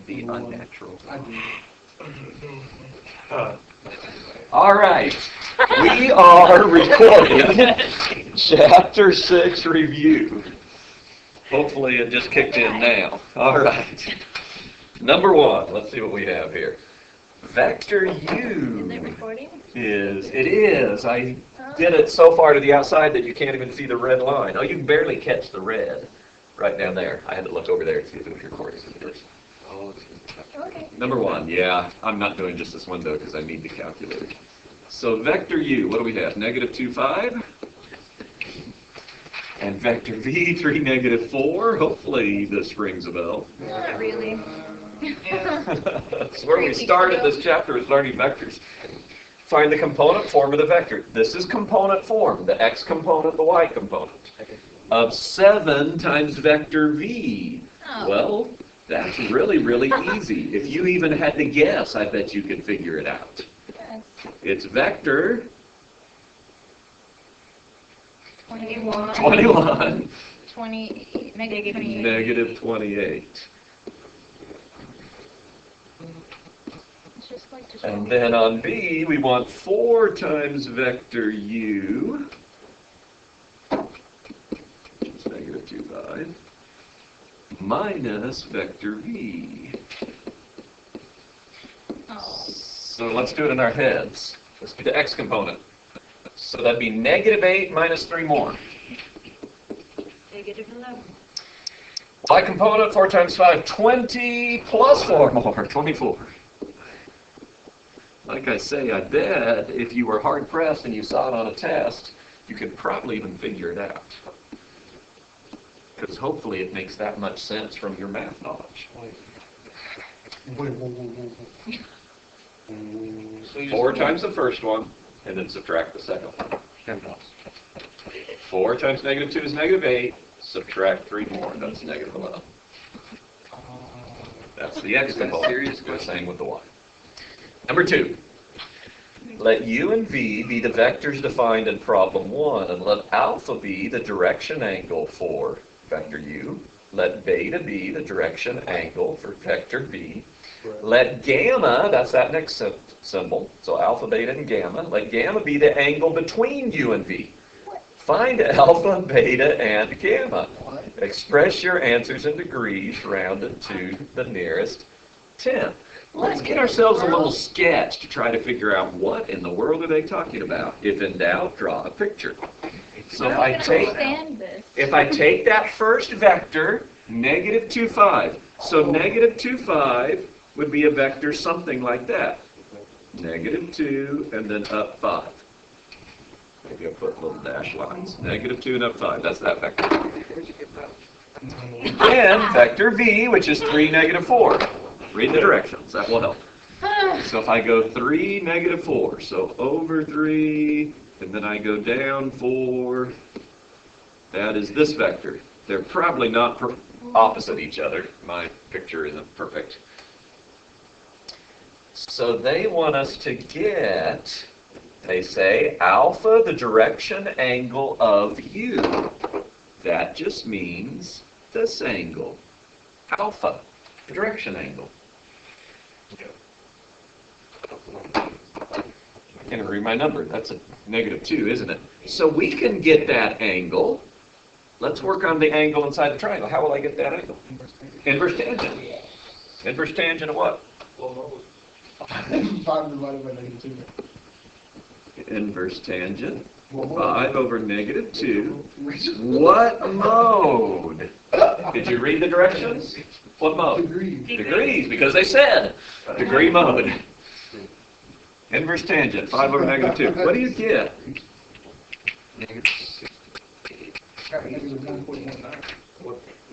the unnatural. All right. We are recording Chapter 6 review. Hopefully it just kicked in now. All right. Number 1. Let's see what we have here. Vector U. Is it recording? It is. I did it so far to the outside that you can't even see the red line. Oh, you can barely catch the red right down there. I had to look over there to see if it was recording. Okay. Number 1, yeah, I'm not doing just this window because I need the calculator. So vector U, what do we have? Negative 2, 5. And vector V, 3, negative 4. Hopefully this rings a bell. Not really. That's where we started this chapter, is learning vectors. Find the component form of the vector. This is component form, the x component, the y component, of 7 times vector V. Oh. Well, that's really, really easy. If you even had to guess, I bet you could figure it out. Yes. It's vector 21. 21, 28. Negative 28. negative 28. It's just like And then on B, we want 4 times vector U. It's negative 2, 5. Minus vector V. Oh. So let's do it in our heads. Let's do the x component. So that'd be negative 8 minus 3 more. Negative 11. Y component, 4 times 5, 20 plus 4 more, 24. Like I say, I bet if you were hard-pressed and you saw it on a test, you could probably even figure it out. Because hopefully it makes that much sense from your math knowledge. 4 times the first one, and then subtract the second one. 4 times negative 2 is negative 8. Subtract 3 more, that's negative 11. That's the x component. We're same with the y. Number 2. Let u and v be the vectors defined in problem 1, and let alpha be the direction angle for vector u. Let beta be the direction angle for vector v. Let gamma, that's that next symbol, so alpha, beta, and gamma. Let gamma be the angle between u and v. Find alpha, beta, and gamma. Express your answers in degrees rounded to the nearest 10. Let's get ourselves a little sketch to try to figure out what in the world are they talking about. If in doubt, draw a picture. So if I take that first vector, negative 2, 5. So negative 2, 5 would be a vector something like that. Negative 2 and then up 5. Maybe I'll put little dash lines. Negative 2 and up 5. That's that vector. Then vector v, which is 3, negative 4. Read the directions. That will help. So if I go 3, negative 4. So over 3, and then I go down 4. That is this vector. They're probably not opposite each other. My picture isn't perfect. So they want us to get, they say, alpha, the direction angle of u. That just means this angle. Alpha, the direction angle. I can't read my number. That's a negative 2, isn't it? So we can get that angle. Let's work on the angle inside the triangle. How will I get that angle? Inverse tangent. Inverse tangent of what? Inverse tangent. 5 over negative 2. What mode? Did you read the directions? What mode? Degrees, because they said degree mode. Inverse tangent, 5 over negative 2. What do you get?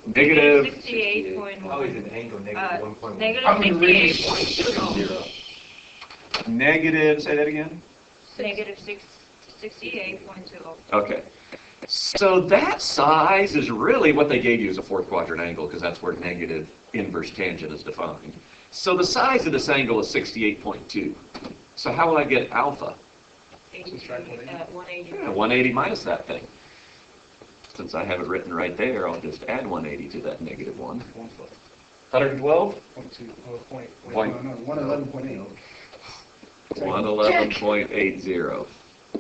Negative 68.1. How is an angle negative 1.1? Negative 68.2. Negative, say that again? Negative 68.2. Okay. So that size is really what they gave you as a fourth quadrant angle, because that's where negative inverse tangent is defined. So the size of this angle is 68.2. So how will I get alpha? 180. Yeah, 180 minus that thing. Since I have it written right there, I'll just add 180 to that negative 1. 112? Point. No, 111.8. 111.80.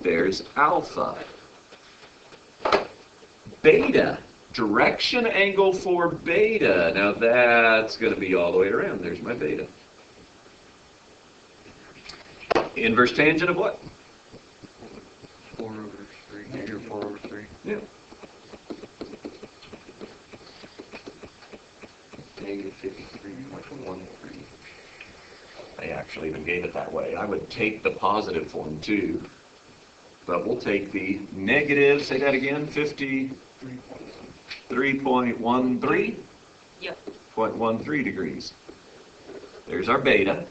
There's alpha. Beta. Direction angle for beta. Now that's going to be all the way around. There's my beta. Inverse tangent of what? 4 over 3. Negative 4 over 3. Yeah. Negative 53.13. I actually even gave it that way. I would take the positive form too. But we'll take the negative, say that again, 53.13? Yep. 0.13 degrees. There's our beta.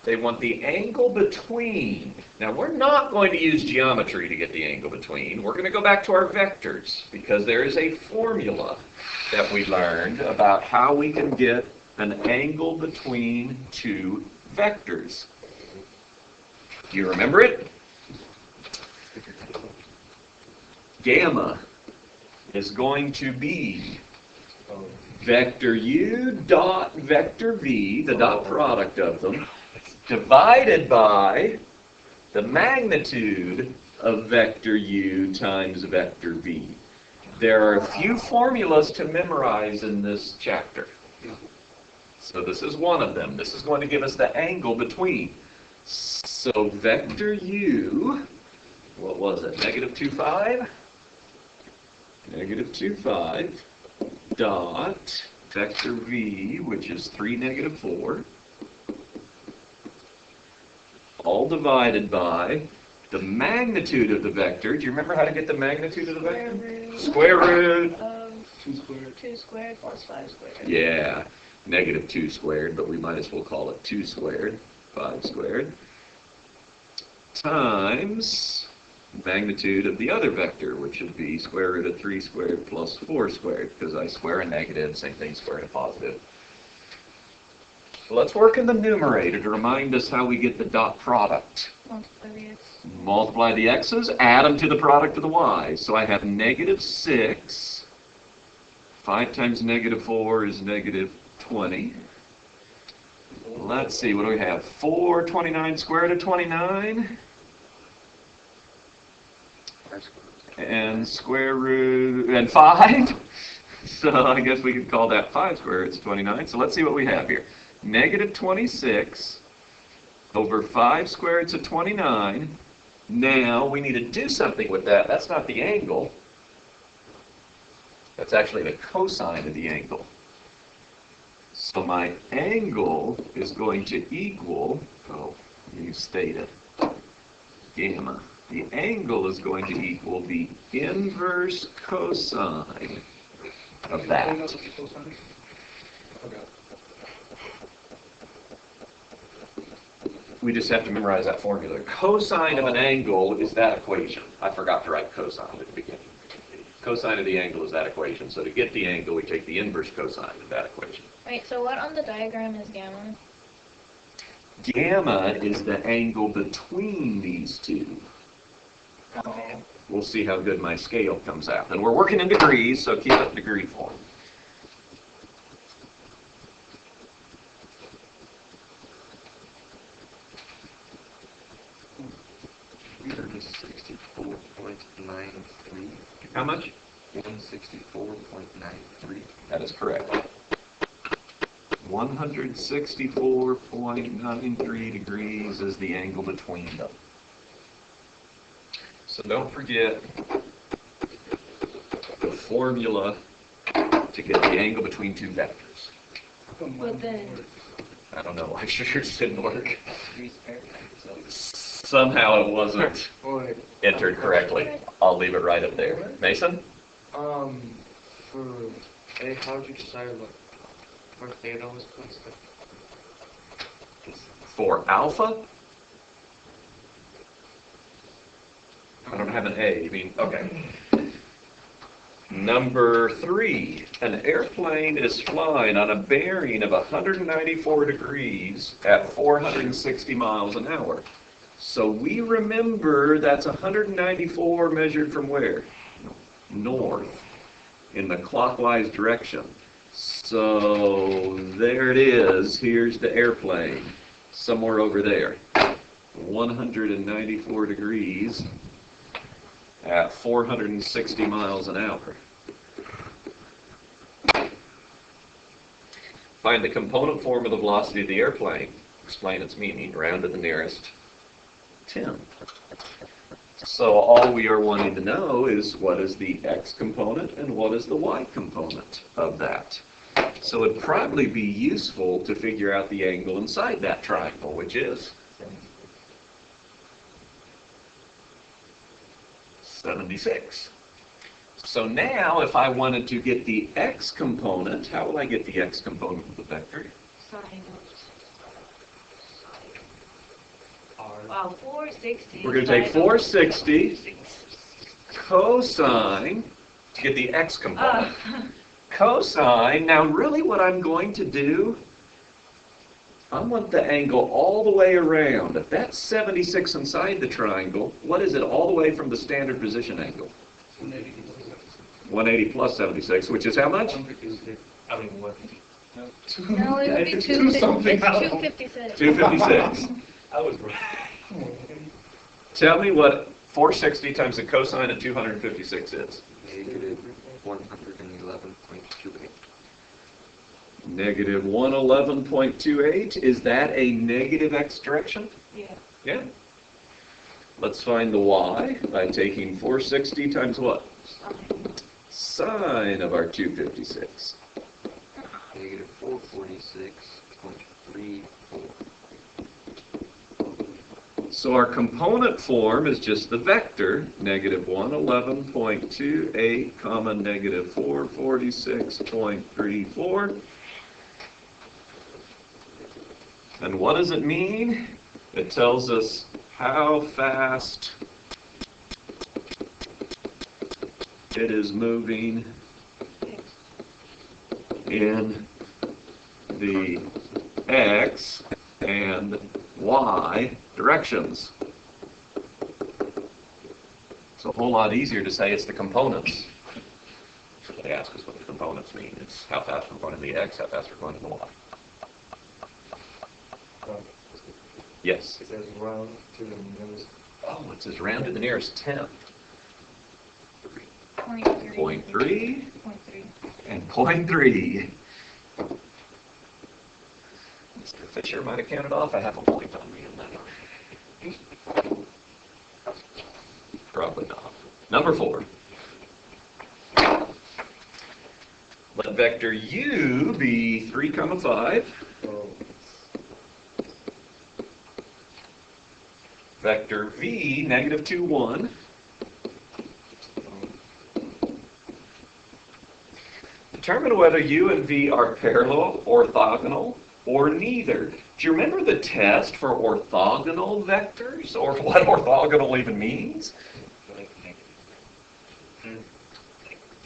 They want the angle between. Now, we're not going to use geometry to get the angle between. We're going to go back to our vectors because there is a formula that we learned about how we can get an angle between two vectors. Do you remember it? Gamma is going to be vector u dot vector v, the dot product of them, divided by the magnitude of vector u times vector v. There are a few formulas to memorize in this chapter. So this is one of them. This is going to give us the angle between. So vector u, what was it, negative 2,5? Negative 2,5 dot vector v, which is 3, negative 4, all divided by the magnitude of the vector. Do you remember how to get the magnitude of the vector? Square root. 2 squared plus 5 squared. Yeah, negative 2 squared, but we might as well call it 2 squared, 5 squared, times magnitude of the other vector, which would be square root of 3 squared plus 4 squared, because I square a negative, same thing, square a positive. Let's work in the numerator to remind us how we get the dot product. Multiply the x. Multiply the x's, add them to the product of the y's. So I have negative 6. 5 times negative 4 is negative 20. Let's see, what do we have? 429 square root of 29. And square root, and 5. So I guess we could call that 5 square roots of 29. So let's see what we have here. Negative 26 over 5 square roots of 29. Now we need to do something with that. That's not the angle. That's actually the cosine of the angle. So my angle is going to equal, oh, you stated, gamma. The angle is going to equal the inverse cosine of that. We just have to memorize that formula. Cosine of an angle is that equation. I forgot to write cosine at the beginning. Cosine of the angle is that equation. So to get the angle, we take the inverse cosine of that equation. Wait, so what on the diagram is gamma? Gamma is the angle between these two. Okay. We'll see how good my scale comes out. And we're working in degrees, so keep it in degree form. They're just 64.93. How much? 164.93. That is correct. 164.93 degrees is the angle between them. So don't forget the formula to get the angle between two vectors. But then, I don't know why sure it didn't work. Somehow it wasn't entered correctly. I'll leave it right up there. Mason? For A, how did you decide what theta was constant? For alpha? I don't have an A. You mean, okay. Number 3, an airplane is flying on a bearing of 194 degrees at 460 miles an hour. So we remember that's 194 measured from where? North. in the clockwise direction. So there it is. Here's the airplane, somewhere over there. 194 degrees at 460 miles an hour. Find the component form of the velocity of the airplane. Explain its meaning. Round to the nearest 10. So all we are wanting to know is what is the x component and what is the y component of that. So it'd probably be useful to figure out the angle inside that triangle, which is 76. So now if I wanted to get the x component, how will I get the x component of the vector? Sine. R. Wow, 460. We're going to take 460 cosine to get the x component. Cosine, now really what I'm going to do, I want the angle all the way around. If that's 76 inside the triangle, what is it all the way from the standard position angle? 180 plus 76, which is how much? I mean, what? No, it would be It's 256. 256. I was right. Tell me what 460 times the cosine of 256 is. Negative 111.28. Negative 111.28. Is that a negative x direction? Yeah. Yeah. Let's find the y by taking 460 times what? Sine of our 256. Negative 446.34. So our component form is just the vector, negative 111.28 comma negative 446.34. And what does it mean? It tells us how fast it is moving in the x and y directions. It's a whole lot easier to say it's the components. They ask us what the components mean. It's how fast we're going in the x, how fast we're going in the y. Yes? It says round to the nearest. Oh, it says round to the nearest 10th. 0.3. 0.3 0.3. and 0.3. Mr. Fisher might have counted off a half a point on me in that. Probably not. Number 4. Let vector u be 3, 5. So, Vector v, negative 2, 1. Determine whether u and v are parallel, orthogonal, or neither. Do you remember the test for orthogonal vectors, or what orthogonal even means?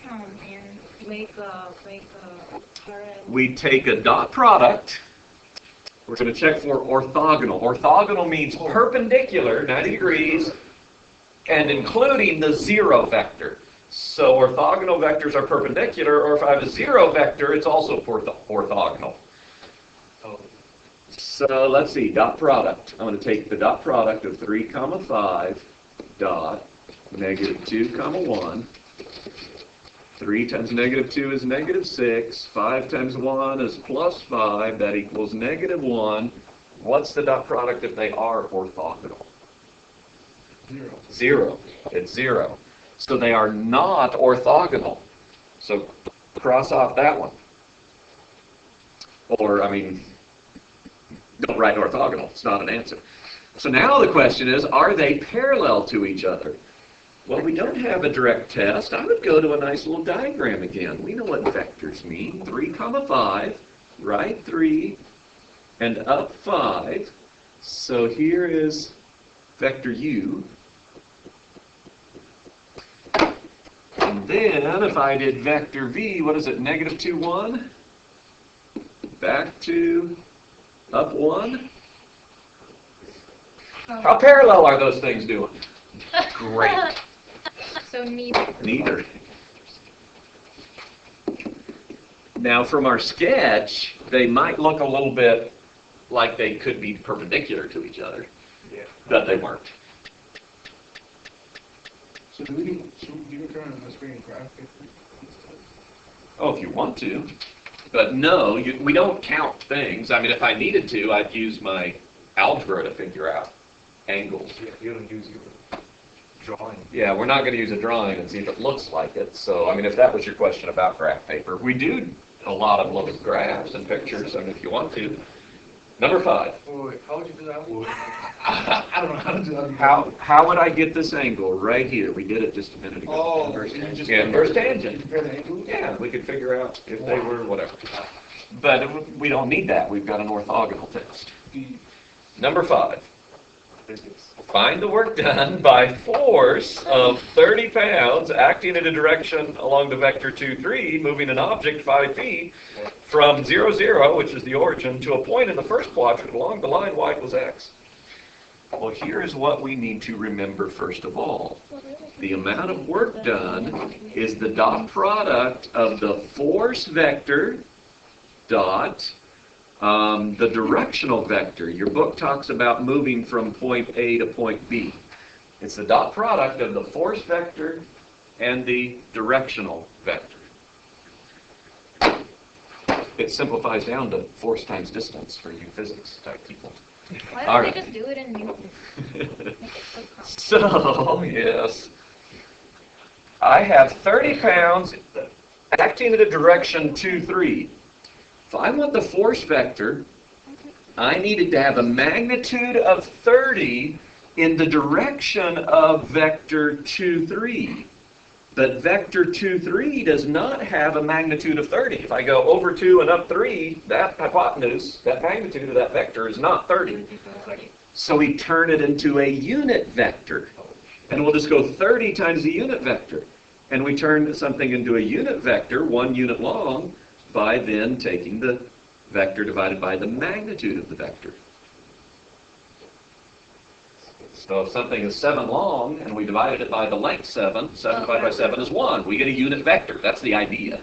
Oh man, make a parallel. We take a dot product. We're going to check for orthogonal. Orthogonal means perpendicular, 90 degrees, and including the 0 vector. So orthogonal vectors are perpendicular, or if I have a 0 vector, it's also orthogonal. oh, So let's see, dot product. I'm going to take the dot product of 3, 5, dot, negative 2, 1. 3 times negative 2 is negative 6. 5 times 1 is plus 5. That equals negative 1. What's the dot product if they are orthogonal? 0. It's 0. So they are not orthogonal. So cross off that one. Or, I mean, don't write orthogonal. It's not an answer. So now the question is, are they parallel to each other? Well, we don't have a direct test. I would go to a nice little diagram again. We know what vectors mean. 3, 5, right 3, and up 5. So here is vector u. And then if I did vector v, what is it, negative 2, 1? Back 2, up 1. How parallel are those things doing? Great. So neither. Neither. Now from our sketch, they might look a little bit like they could be perpendicular to each other, but they weren't. So do you turn on the screen and graph it? Oh, if you want to. But no, we don't count things. I mean, if I needed to, I'd use my algebra to figure out angles. Yeah, you don't use your drawing. Yeah, we're not going to use a drawing and see if it looks like it. So, I mean, if that was your question about graph paper, we do a lot of little graphs and pictures, I mean, if you want to. Number 5. Wait, how would you do that? I don't know how to do that. How would I get this angle right here? We did it just a minute ago. Oh, Inverse you tangent. just- Yeah, inverse tangent. Compare the angles? Yeah, we could figure out if they were whatever. But we don't need that. We've got an orthogonal test. Number 5. Find the work done by force of 30 pounds acting in a direction along the vector 2, 3, moving an object 5 feet from 0, 0, which is the origin, to a point in the first quadrant along the line y equals x. Well, here's what we need to remember first of all. The amount of work done is the dot product of the force vector dot the directional vector. Your book talks about moving from point A to point B. It's the dot product of the force vector and the directional vector. It simplifies down to force times distance for you physics type people. Why All don't right. they just do it in Newton? Make it so complicated. So, yes, I have 30 pounds acting in a direction 2, 3. If I want the force vector, I needed to have a magnitude of 30 in the direction of vector 2, 3. But vector 2, 3 does not have a magnitude of 30. If I go over 2 and up 3, that hypotenuse, that magnitude of that vector is not 30. So we turn it into a unit vector. And we'll just go 30 times the unit vector. And we turn something into a unit vector, 1 unit long, by then taking the vector divided by the magnitude of the vector. So if something is 7 long and we divided it by the length 7, 7 divided by 7 is 1. We get a unit vector. That's the idea.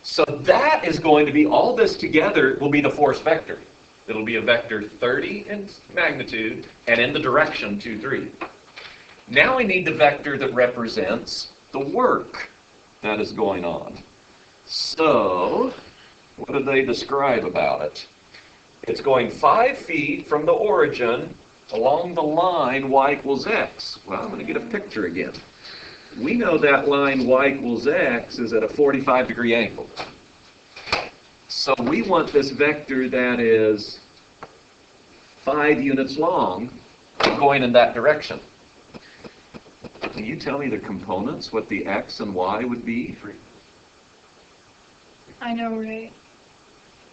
So that is going to be, all this together will be the force vector. It'll be a vector 30 in magnitude and in the direction 2, 3. Now we need the vector that represents the work that is going on. So, what do they describe about it? It's going 5 feet from the origin along the line y equals x. Well, I'm going to get a picture again. We know that line y equals x is at a 45-degree angle. So we want this vector that is 5 units long going in that direction. Can you tell me the components, what the x and y would be? I know, right?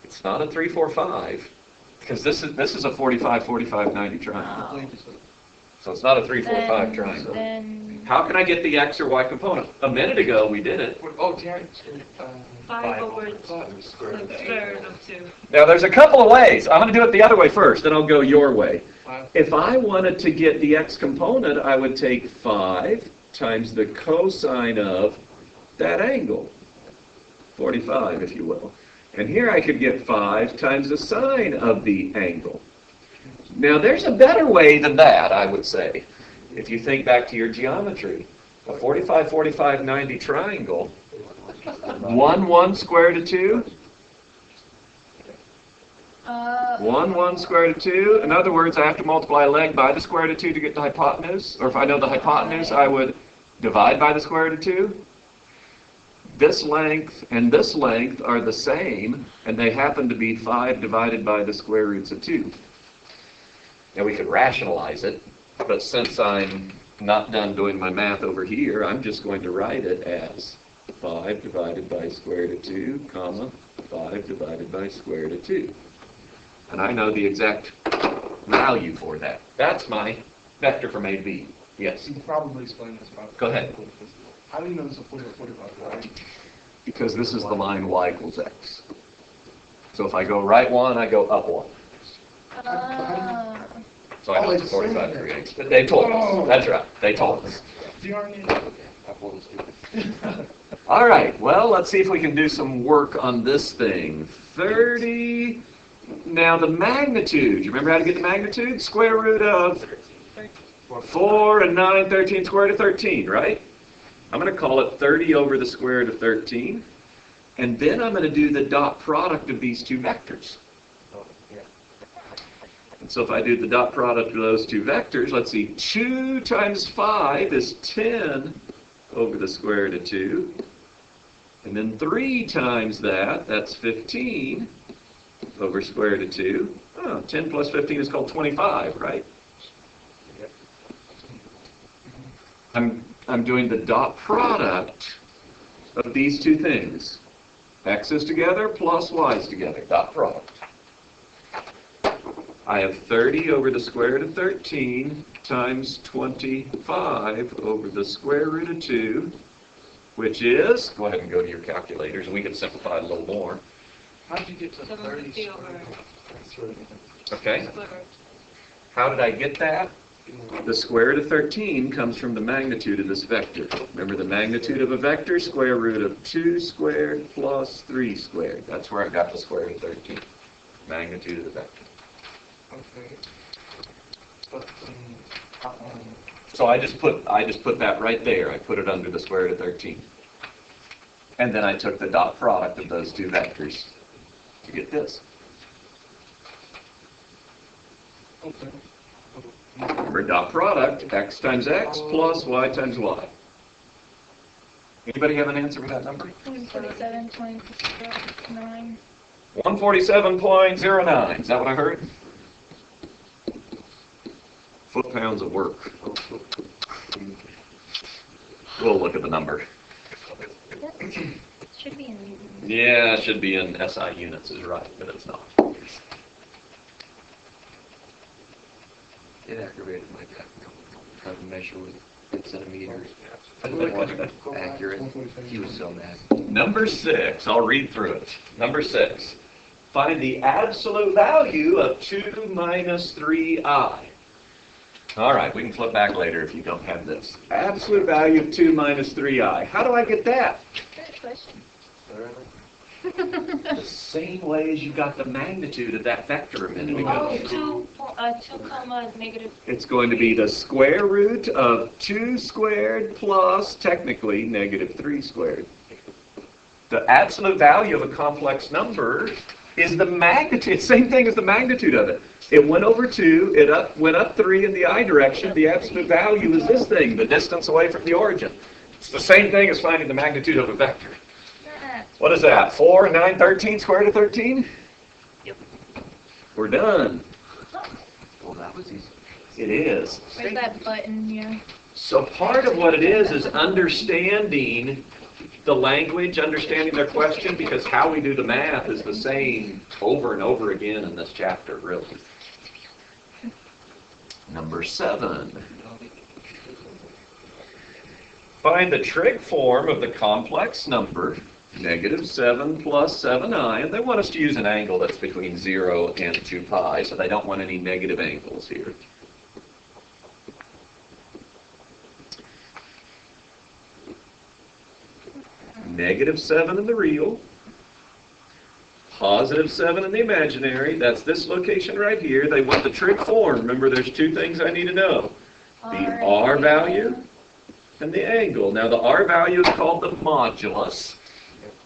It's not a 3, 4, 5, because this is a 45, 45, 90 triangle. So it's not a 3, 4, 5 triangle. Then How can I get the x or y component? A minute ago we did it. Oh, Terrence. 5 over the square root of 2. Now there's a couple of ways. I'm going to do it the other way first, then I'll go your way. 5. If I wanted to get the x component, I would take 5 times the cosine of that angle. 45, if you will. And here I could get 5 times the sine of the angle. Now there's a better way than that, I would say. If you think back to your geometry, a 45, 45, 90 triangle, 1, 1 square root of 2, 1, 1 square root of 2. In other words, I have to multiply a leg by the square root of 2 to get the hypotenuse. Or if I know the hypotenuse, I would divide by the square root of 2. This length and this length are the same, and they happen to be 5 divided by the square roots of 2. Now we could rationalize it, but since I'm not done doing my math over here, I'm just going to write it as 5 divided by square root of 2, comma, 5 divided by square root of 2. And I know the exact value for that. That's my vector from A to B. Yes? You can probably explain this about. Go ahead. How do you know this is a 45, right? Because this is the line y equals x. So if I go right 1, I go up 1. So I know it's a 45 degree angle. But they told us. That's right. They told us. All right, well, let's see if we can do some work on this thing. 30. Now the magnitude, you remember how to get the magnitude? Square root of 4 and 9, 13, square root of 13, right? I'm going to call it 30 over the square root of 13. And then I'm going to do the dot product of these two vectors. And so if I do the dot product of those two vectors, let's see, 2 times 5 is 10 over the square root of 2. And then 3 times that, that's 15 over square root of 2. Oh, 10 plus 15 is called 25, right? I'm doing the dot product of these two things. X is together plus y is together. Dot product. I have 30 over the square root of 13 times 25 over the square root of 2, which is, go ahead and go to your calculators, and we can simplify it a little more. How did you get to 30 50 over Okay, square root. how did I get that? The square root of 13 comes from the magnitude of this vector. Remember, the magnitude of a vector, square root of 2 squared plus 3 squared. That's where I got the square root of 13. Magnitude of the vector. Okay. But, So I just put that right there. I put it under the square root of 13. And then I took the dot product of those two vectors to get this. okay. Remember, dot product, x times x plus y times y. Anybody have an answer for that number? 147.09. 147.09. Is that what I heard? Foot-pounds of work. We'll look at the number. Should be in. Yeah, it should be in SI units is right, but it's not. It aggravated my dad. Trying to measure with centimeters. Go Wasn't back, accurate. 147. He was so mad. Number 6, I'll read through it. Number 6, find the absolute value of 2 minus 3i. All right, we can flip back later if you don't have this. Absolute value of 2 minus 3i. How do I get that? Good question. The same way as you got the magnitude of that vector a minute ago. Oh, 2 comma negative. It's going to be the square root of 2 squared plus, technically, negative 3 squared. The absolute value of a complex number is the magnitude, same thing as the magnitude of it. It went over 2, it went up 3 in the I direction. The absolute value is this thing, the distance away from the origin. It's the same thing as finding the magnitude of a vector. What is that? 4 and 9, 13, square root of 13? Yep. We're done. Well, that was easy. It is. Where's that button? Yeah. So part of what it is understanding the language, understanding their question, because how we do the math is the same over and over again in this chapter, really. Number 7. Find the trig form of the complex number, negative 7 plus 7i, and they want us to use an angle that's between 0 and 2 pi, so they don't want any negative angles here. Negative 7 in the real, positive 7 in the imaginary. That's this location right here. They want the trig form. Remember, there's two things I need to know. The R value and the angle. Now, the R value is called the modulus,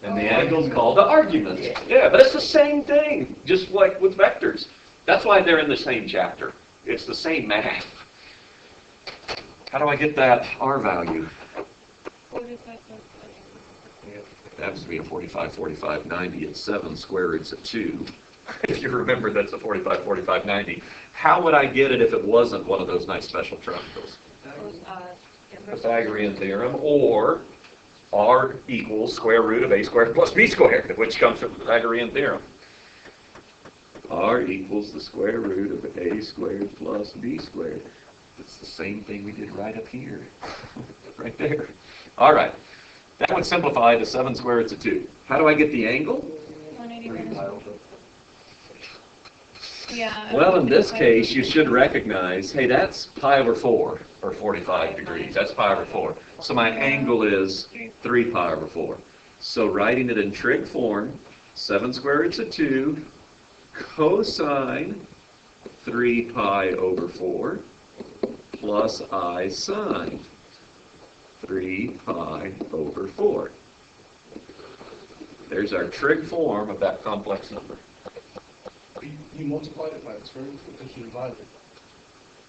and the angle is called the argument. Yeah, but it's the same thing, just like with vectors. That's why they're in the same chapter. It's the same math. How do I get that R value? 45. It happens to be a 45, 45, 90. It's 7 square roots of 2. If you remember, that's a 45, 45, 90. How would I get it if it wasn't one of those nice special triangles? Pythagorean theorem, or R equals square root of a squared plus b squared, which comes from the Pythagorean theorem. R equals the square root of a squared plus b squared. It's the same thing we did right up here, right there. All right. That would simplify to 7 square roots of 2. How do I get the angle? 180 minus Yeah. Well, in this case, you should recognize, hey, that's pi over 4, or 45 degrees. That's pi over 4. So my angle is 3 pi over 4. So writing it in trig form, 7 squared root of 2, cosine 3 pi over 4, plus I sine 3 pi over 4. There's our trig form of that complex number. You multiplied it by the square root because you divided it.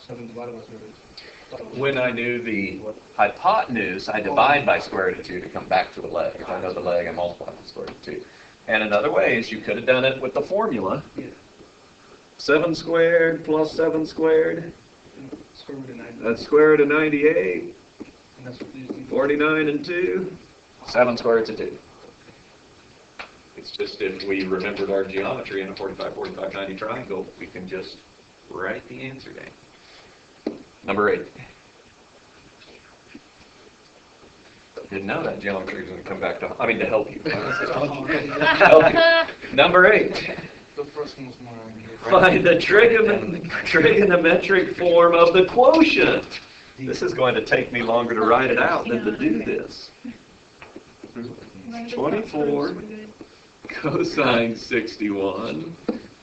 7 divided by square root. When I knew the hypotenuse, I divide by square root of 2 to come back to the leg. If I know the leg, I multiply by square root of 2. And another way is you could have done it with the formula. Yeah. 7 squared plus 7 squared. Square root of 9. That's square root of 98. And that's what these things 49 and 2. 7 squared root of 2. It's just if we remembered our geometry in a 45, 45, 90 triangle, we can just write the answer down. Number 8. Didn't know that geometry was going to come back to help you. Help you. Number 8. The first one was more obvious. Find the trigonometric form of the quotient. This is going to take me longer to write it out than to do this. 24 cosine 61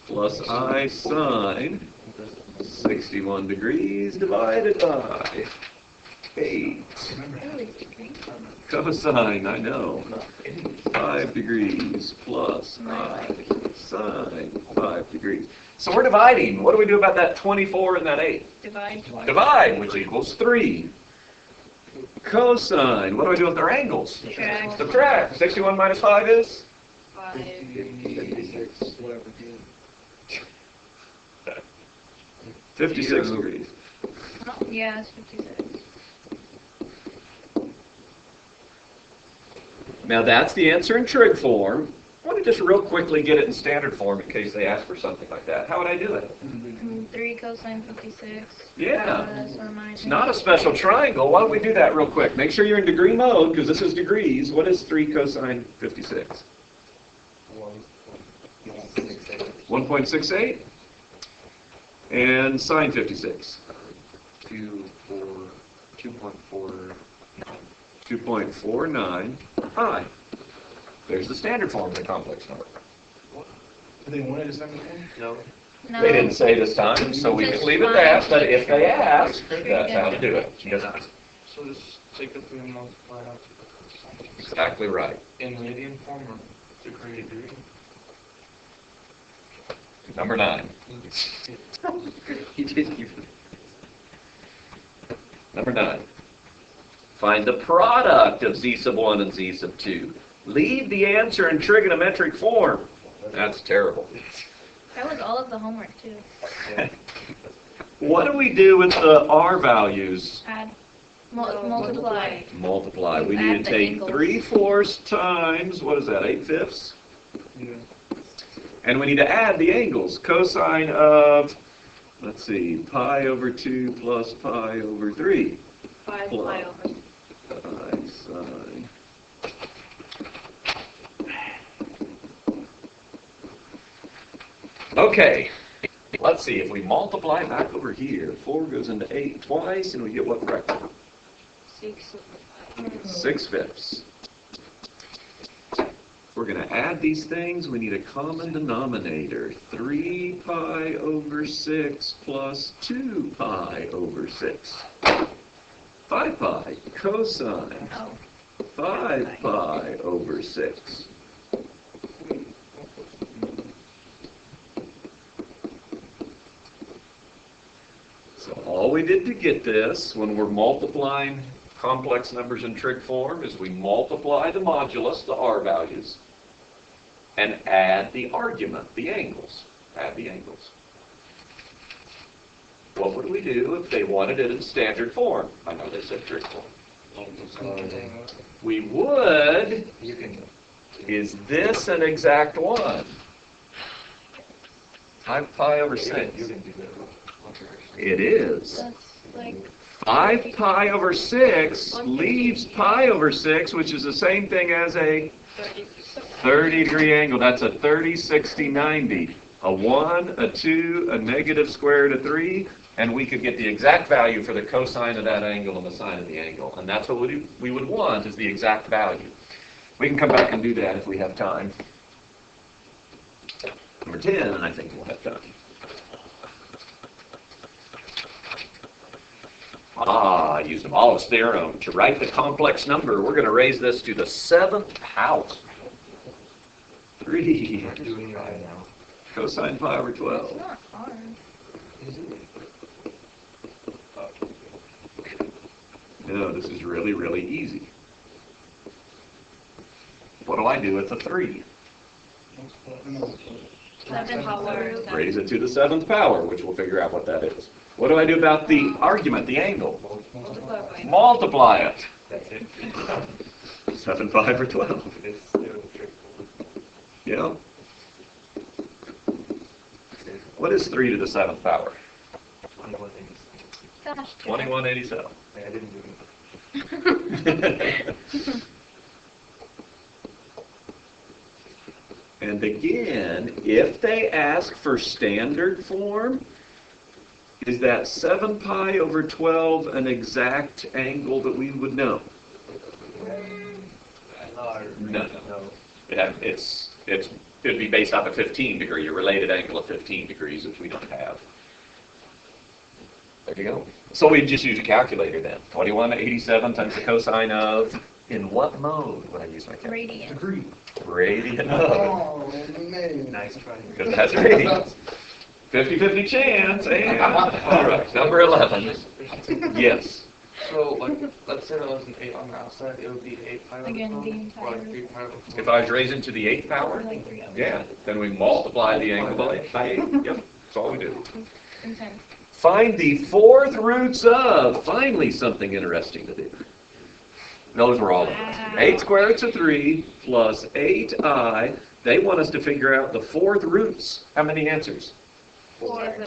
plus I sine 61 degrees divided by 8. Cosine, I know. 5 degrees plus I sine 5 degrees. So we're dividing. What do we do about that 24 and that 8? Divide. Divide, which equals 3. Cosine, what do I do with their angles? Subtract. Subtract. 61 minus 5 is? 5. 56, whatever. 56 degrees. Yeah, it's 56. Now that's the answer in trig form. I want to just real quickly get it in standard form in case they ask for something like that. How would I do it? 3 cosine 56. Yeah. Plus or minus. It's not a special triangle. Why don't we do that real quick? Make sure you're in degree mode because this is degrees. What is 3 cosine 56? 1.68. And sine 56? 2.49 pi. There's the standard form of the complex number. Did they want it a second one? No. No. They didn't say this time, so we can leave it that, but if they ask, that's how to do it. So just take the 3 and multiply out. Exactly right. In radian form or degree? Number 9. Number 9. Find the product of z sub 1 and z sub 2. Leave the answer in trigonometric form. That's terrible. That was all of the homework, too. What do we do with the r values? Add. Multiply. Multiply. We Add need to the take angles. 3/4 times, what is that, 8/5? Yeah. And we need to add the angles. Cosine of, let's see, pi over 2 plus pi over 3. 5 Plus. pi over. Pi sine. Okay, let's see, if we multiply back over here, 4 goes into 8 twice, and we get what fraction? 6. 6/5. We're going to add these things. We need a common denominator. 3 pi over 6 plus 2 pi over 6. 5 pi cosine. Oh. 5 pi over 6. So all we did to get this, when we're multiplying complex numbers in trig form, is we multiply the modulus, the r values, and add the argument, the angles. Add the angles. What would we do if they wanted it in standard form? I know they said trig form. We would, is this an exact one? 5 pi over 6. It is. That's like 5 pi over 6 leaves pi over 6, which is the same thing as a 30-degree angle. That's a 30, 60, 90. a 1, a 2, a negative square root of 3, and we could get the exact value for the cosine of that angle and the sine of the angle. And that's what we would want, is the exact value. We can come back and do that if we have time. Number 10, I think we'll have time. I used the Wallace theorem to write the complex number. We're going to raise this to the 7th power. 3 Doing your eye now. cosine pi over 12. It's not hard. No, this is really, really easy. What do I do with the 3? 7 power. Raise it to the 7th power, which we'll figure out what that is. What do I do about the argument, the angle? Multiply it. That's it. 7 pi over 12. It's still tricky. Yeah. What is 3 to the 7th power? 21 things. Gosh. 2187. I didn't do it. And again, if they ask for standard form, is that 7 pi over 12 an exact angle that we would know? No. Yeah, it'd be based off a 15 degree, a related angle of 15 degrees, which we don't have. There you go. So we'd just use a calculator then. 2187 times the cosine of, in what mode would I use my calculator? Radiant. Degree. Radian of. Oh, man. Nice try. Because that's radians. 50-50 chance. And, all right, number 11. Yes. So, like, let's say there was an 8 on the outside, it would be 8 pi over Again, 12, the or like entire- 3 pi over 12. If I was raising to the 8th power, Like 3 of them. yeah, then we multiply the angle by 8. Yep, that's all we do. Intense. Find the 4th roots of. Finally, something interesting to do. Those were all of them. 8 square roots of 3 plus 8i. They want us to figure out the 4th roots. How many answers? 4.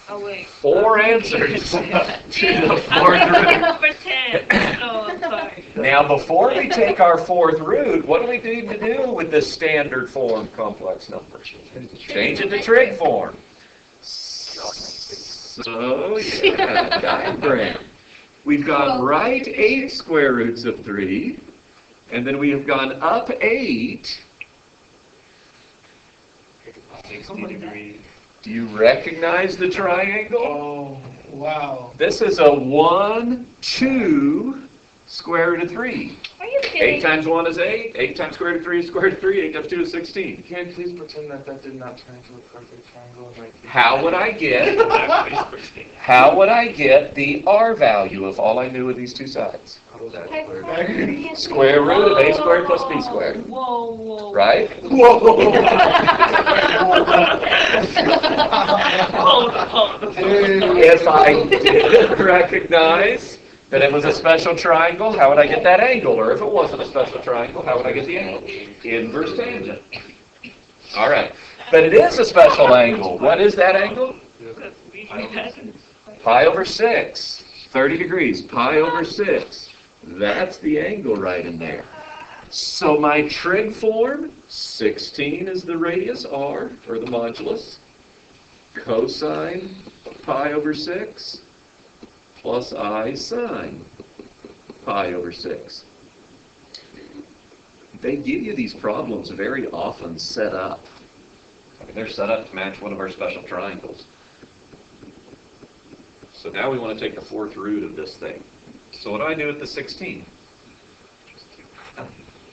Oh, wait. 4 answers to the 4th root. Number 10. Oh, I'm sorry. Now, before we take our 4th root, what do we need to do with this standard form complex number? Change it to trig form. So, yeah, diagram. We've gone right 8 square roots of 3, and then we have gone up 8. 60 degrees. Do you recognize the triangle? Oh, wow. This is a 1, 2 square root of 3. Are you 8 kidding? times 1 is 8. 8 times square root of 3 is square root of 3. 8 times 2 is 16. Can you please pretend that that did not turn into a perfect triangle? And, like, How would I get the R value if all I knew of these two sides? Square root of A squared plus B squared. Whoa, whoa. Right? If I didn't recognize that it was a special triangle, how would I get that angle? Or if it wasn't a special triangle, how would I get the angle? Inverse tangent. All right. But it is a special angle. What is that angle? Pi over 6. 30 degrees. Pi over 6. That's the angle right in there. So my trig form, 16 is the radius r, or the modulus. Cosine pi over 6 plus I sine pi over 6. They give you these problems very often set up. I mean, they're set up to match one of our special triangles. So now we want to take the 4th root of this thing. So what do I do with the 16?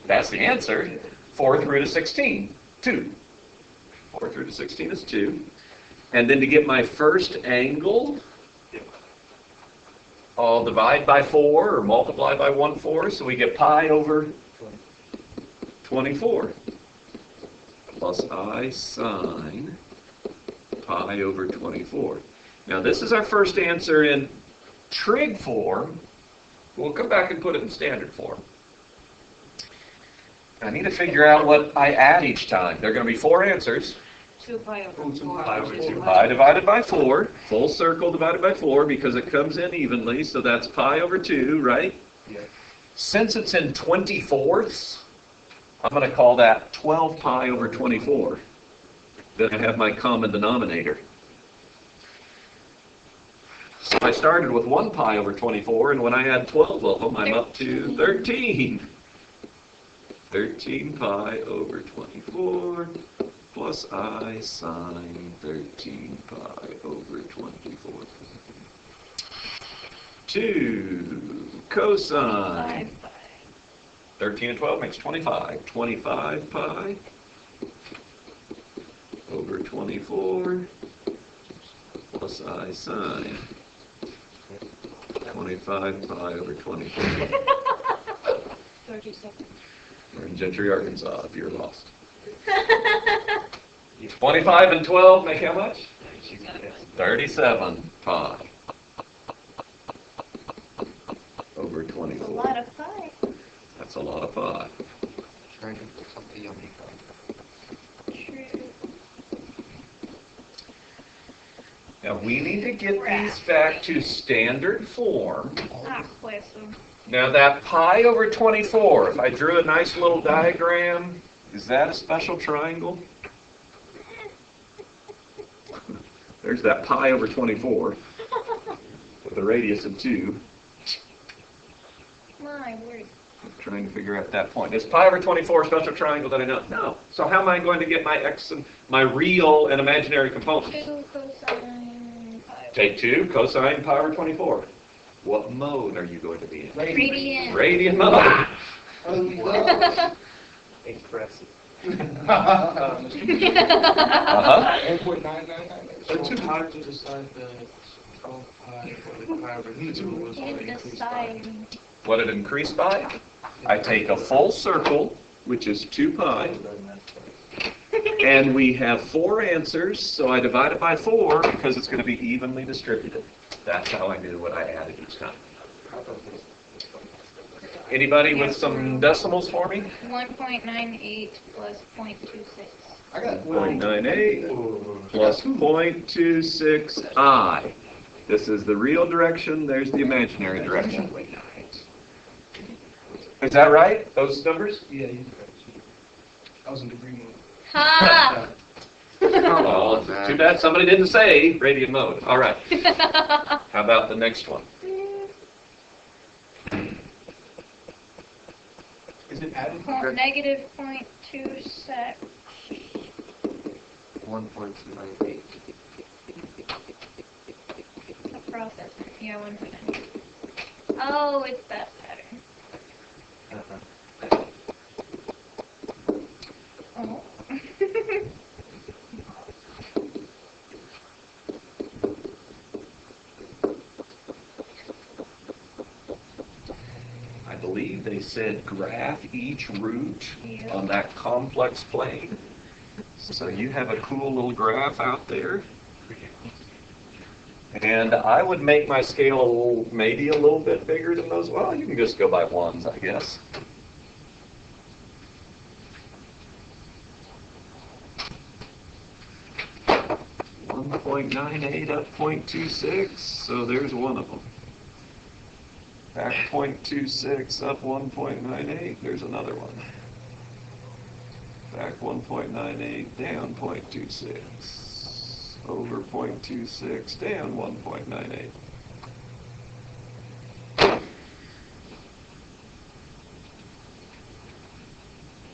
That's the answer. 4th root of 16, 2. 4th root of 16 is 2. And then to get my first angle, I'll divide by 4 or multiply by 1/4, so we get pi over 24 plus I sine pi over 24. Now this is our first answer in trig form. We'll come back and put it in standard form. I need to figure out what I add each time. There are going to be 4 answers. 2 pi over 4. Pi over 2. Pi divided by 4, full circle divided by 4 because it comes in evenly, so that's pi over 2, right? Yeah. Since it's in 24ths, I'm going to call that 12 pi over 24. then I have my common denominator. So I started with 1 pi over 24, and when I had 12 of them, I'm up to 13. 13 pi over 24 plus I sine 13 pi over 24. 2 cosine. 13 and 12 makes 25. 25 pi over 24 plus I sine 25 pi over 24. 37. We're in Gentry, Arkansas, if you're lost. 25 and 12 make how much? 37 pi over 24. A lot of pi. That's a lot of pi. Trying to put something yummy. True. Now we need to get these back to standard form. Ah, hueso. Now that pi over 24, if I drew a nice little diagram, is that a special triangle? There's that pi over 24 with a radius of 2. My word. I'm trying to figure out that point. Is pi over 24 a special triangle that I know? No. So how am I going to get my x and my real and imaginary components? 2 cosine pi. Take 2 cosine pi over 24. What mode are you going to be in? Radian. Radian mode. Oh, we go. Impressive. Uh-huh. 1.999. So it's hard to decide the 12 pi or the pi over 2 was In only the increased by. side. What did it increase by? I take a full circle, which is 2 pi, and we have 4 answers, so I divide it by 4 because it's going to be evenly distributed. That's how I knew what I added each time. Anybody with some decimals for me? 1.98 plus 0.26. I got 0.98 plus 0.26i. This is the real direction, there's the imaginary direction. Is that right, those numbers? Yeah, I was in degree mode. Ha! Oh, too bad somebody didn't say radian mode. All right. How about the next one? Is it added? Negative 0.26. 1.298. Across it. Yeah, 1.9. Oh, it's that pattern. Oh. I believe they said graph each root Yeah. on that complex plane. So you have a cool little graph out there. And I would make my scale a little, maybe a little bit bigger than those. Well, you can just go by ones, I guess. .98 up 0.26, so there's one of them. Back 0.26 up 1.98, there's another one. Back 1.98 down 0.26. Over 0.26 down 1.98.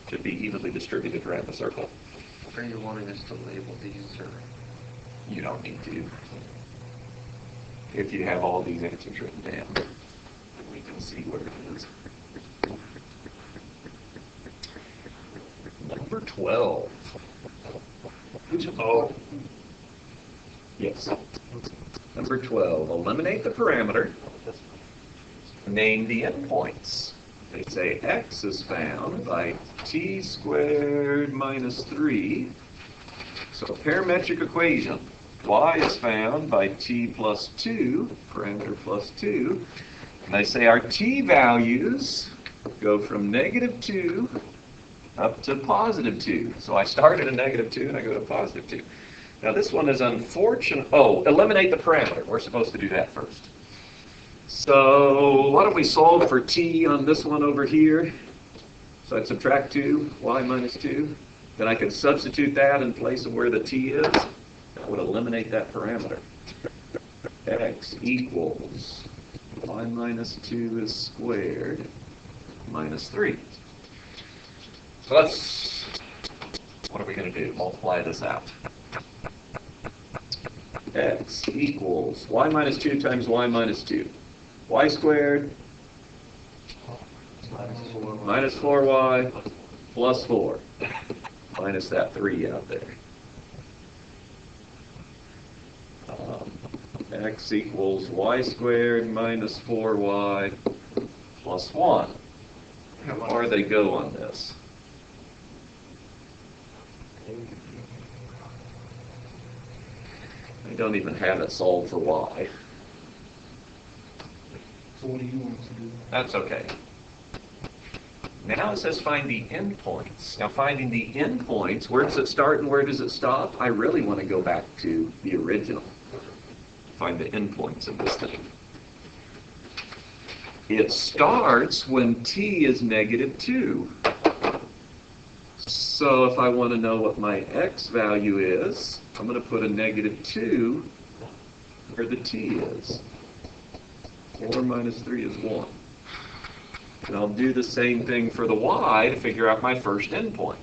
Should be evenly distributed around the circle. Are you wanting us to label these or? You don't need to. If you have all these answers written down, we can see where it is. Number 12. Oh. Yes. Number 12. Eliminate the parameter. Name the endpoints. They say x is found by t squared minus 3. So a parametric equation. Y is found by t plus 2, parameter plus 2. And they say our t values go from negative 2 up to positive 2. So I start at a negative 2 and I go to positive 2. Now this one is unfortunate. Oh, eliminate the parameter. We're supposed to do that first. So why don't we solve for t on this one over here? So I'd subtract 2, y minus 2. Then I can substitute that in place of where the t is. That would eliminate that parameter. X equals y minus 2 is squared minus 3. So what are we going to do? Multiply this out. X equals y minus 2 times y minus 2. Y squared minus 4y plus 4. Minus that 3 out there. X equals y squared minus 4y plus 1. How far they go on this? I don't even have it solved for y. So what do you want to do? That's okay. Now it says find the endpoints. Now finding the endpoints, where does it start and where does it stop? I really want to go back to the original. Find the endpoints of this thing. It starts when t is negative 2. So if I want to know what my x value is, I'm going to put a negative 2 where the t is. 4 minus 3 is 1. And I'll do the same thing for the y to figure out my first endpoint.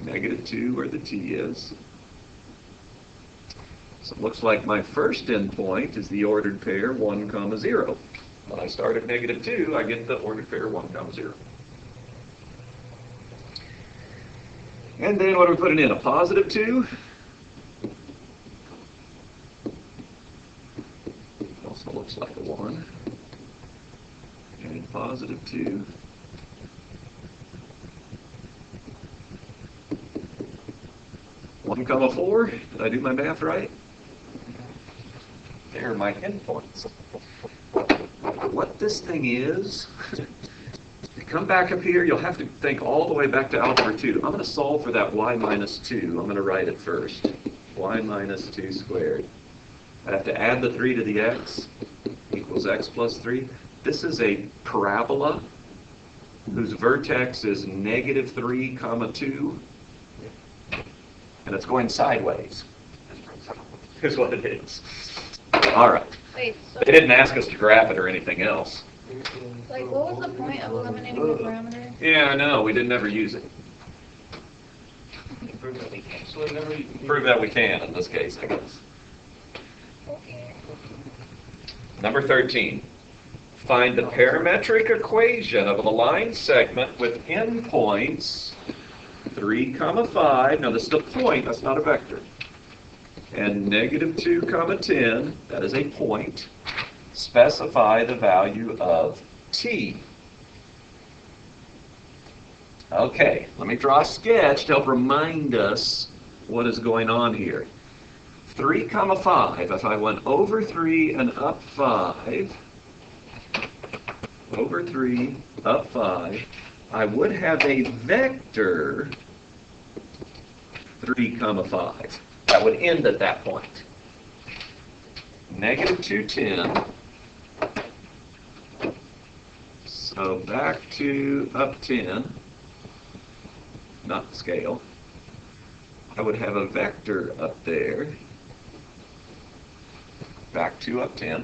Negative 2 where the t is. So it looks like my first endpoint is the ordered pair 1, 0. When I start at negative 2, I get the ordered pair 1, 0. And then what are we putting in? A positive 2? Also looks like a 1. And positive 2. One comma 4. Did I do my math right? There are my endpoints. What this thing is, to come back up here, you'll have to think all the way back to algebra 2. I'm going to solve for that y minus 2. I'm going to write it first. Y minus 2 squared. I have to add the 3 to the x equals x plus 3. This is a parabola whose vertex is negative 3, 2. And it's going sideways. Here's what it is. All right. Wait, so They didn't ask us to graph it or anything else. like, what was the point of eliminating the parameter? Yeah, I know. We didn't ever use it. So it never. Prove that we can in this case, I guess. Okay. Number 13. Find the parametric equation of a line segment with endpoints 3, 5. Now this is a point, that's not a vector. And negative 2, 10, that is a point. Specify the value of t. Okay, let me draw a sketch to help remind us what is going on here. 3, 5, if I went over 3 and up 5, over 3, up 5, I would have a vector 3, 5. That would end at that point. Negative 2, 10. So back to up 10, not scale. I would have a vector up there, back to up 10.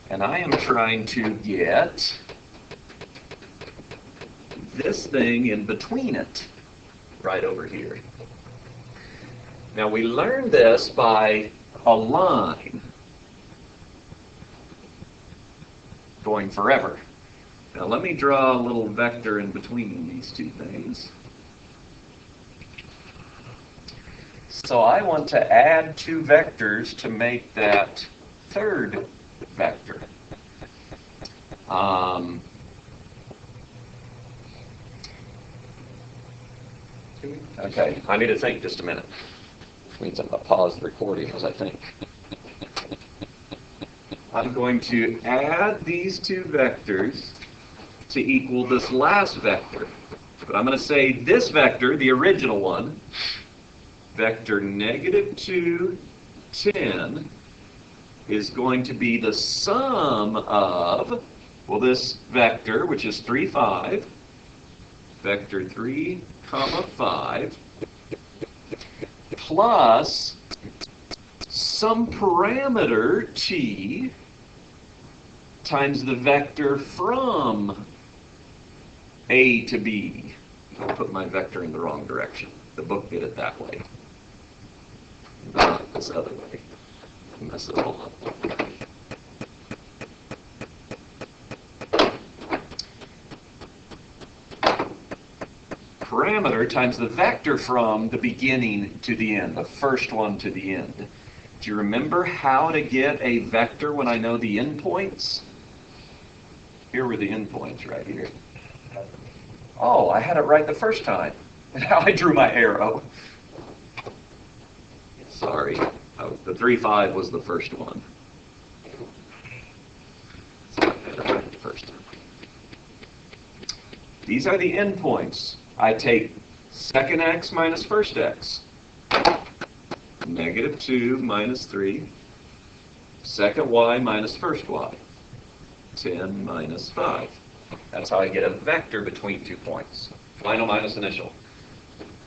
And I am trying to get this thing in between it, right over here. Now we learned this by a line going forever. Now let me draw a little vector in between these two things. So I want to add 2 vectors to make that third vector. Okay, I need to think just a minute. Which means I'm going to pause the recording as I think. I'm going to add these 2 vectors to equal this last vector. But I'm going to say this vector, the original one, vector negative 2, 10, is going to be the sum of, well, this vector, which is 3, 5, vector 3, comma 5, plus some parameter t times the vector from A to B. I put my vector in the wrong direction. The book did it that way, not this other way. Mess it all up. Parameter times the vector from the beginning to the end, the first one to the end. Do you remember how to get a vector when I know the endpoints? Here were the endpoints right here. Oh, I had it right the first time. Now I drew my arrow. Sorry. The 3, 5 was the first one. So I had it right the first time. These are the endpoints. I take second x minus first x. Negative 2 minus 3. Second y minus first y. 10 minus 5. That's how I get a vector between 2 points. Final minus initial.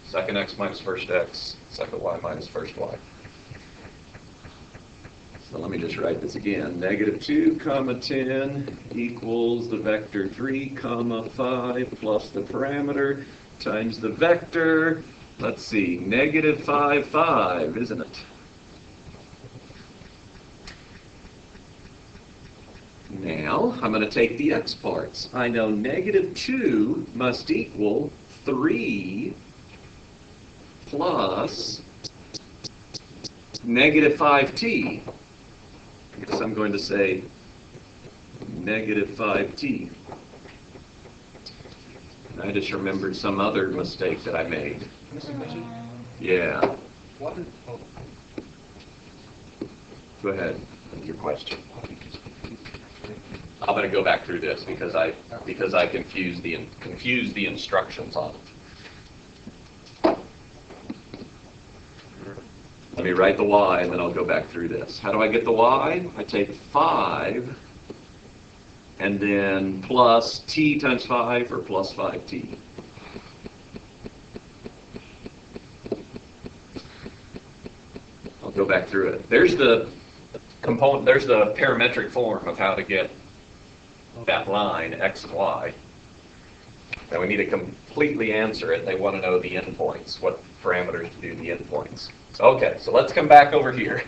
Second x minus first x. Second y minus first y. So let me just write this again. Negative 2 comma 10 equals the vector 3 comma 5 plus the parameter times the vector. Let's see, negative 5, 5, isn't it? Now, I'm going to take the x parts. I know negative 2 must equal 3 plus negative 5t. I guess I'm going to say negative 5t. I just remembered some other mistake that I made. Mr. Bishop, Yeah, what did, oh, go ahead with your question. I'm going to go back through this because I confused the instructions on it. Let me write the y and then I'll go back through this. How do I get the y? I take 5 and then plus t times 5 or plus 5t. I'll go back through it. There's the component, there's the parametric form of how to get that line, x and y. Now we need to completely answer it. They want to know the endpoints, what parameters to do the endpoints. So, okay, so let's come back over here.